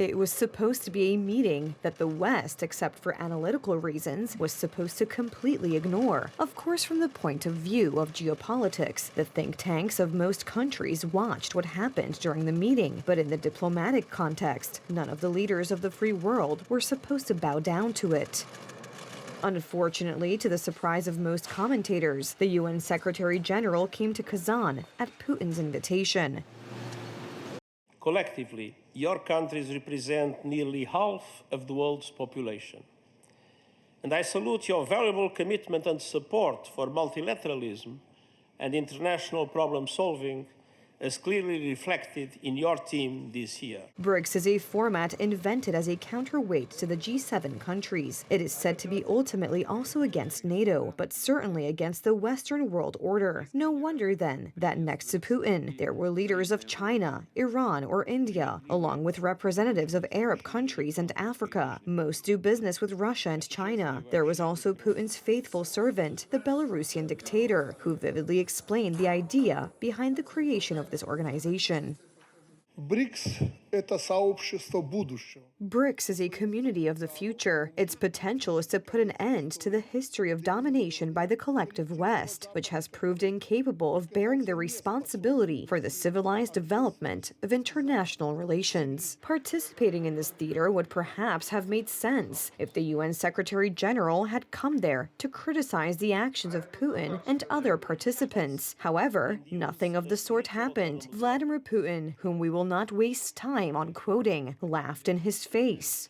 It was supposed to be a meeting that the West, except for analytical reasons, was supposed to completely ignore. Of course, from the point of view of geopolitics, the think tanks of most countries watched what happened during the meeting, but in the diplomatic context, none of the leaders of the free world were supposed to bow down to it. Unfortunately, to the surprise of most commentators, the UN Secretary General came to Kazan at Putin's invitation. Collectively, your countries represent nearly half of the world's population. And I salute your valuable commitment and support for multilateralism and international problem solving as clearly reflected in your team this year. BRICS is a format invented as a counterweight to the G7 countries. It is said to be ultimately also against NATO, but certainly against the Western world order. No wonder, then, that next to Putin, there were leaders of China, Iran, or India, along with representatives of Arab countries and Africa. Most do business with Russia and China. There was also Putin's faithful servant, the Belarusian dictator, who vividly explained the idea behind the creation of this organization. BRICS – это сообщество будущего. BRICS is a community of the future. Its potential is to put an end to the history of domination by the collective West, which has proved incapable of bearing the responsibility for the civilized development of international relations. Participating in this theater would perhaps have made sense if the UN Secretary General had come there to criticize the actions of Putin and other participants. However, nothing of the sort happened. Vladimir Putin, whom we will not waste time on quoting, laughed in his face.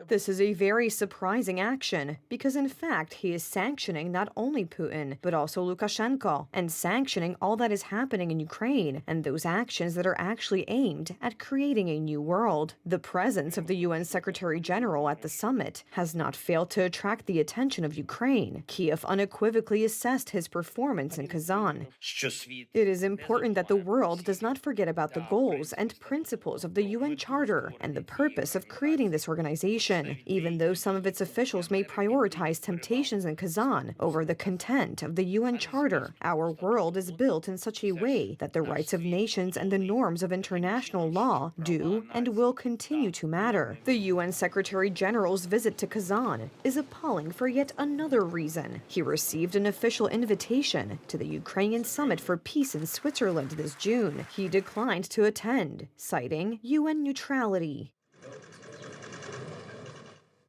This is a very surprising action because, in fact, he is sanctioning not only Putin, but also Lukashenko, and sanctioning all that is happening in Ukraine and those actions that are actually aimed at creating a new world. The presence of the UN Secretary General at the summit has not failed to attract the attention of Ukraine. Kiev unequivocally assessed his performance in Kazan. It is important that the world does not forget about the goals and principles of the UN Charter and the purpose of creating this organization, even though some of its officials may prioritize temptations in Kazan over the content of the UN Charter. Our world is built in such a way that the rights of nations and the norms of international law do and will continue to matter. The UN Secretary General's visit to Kazan is appalling for yet another reason. He received an official invitation to the Ukrainian Summit for Peace in Switzerland this June. He declined to attend, citing UN neutrality.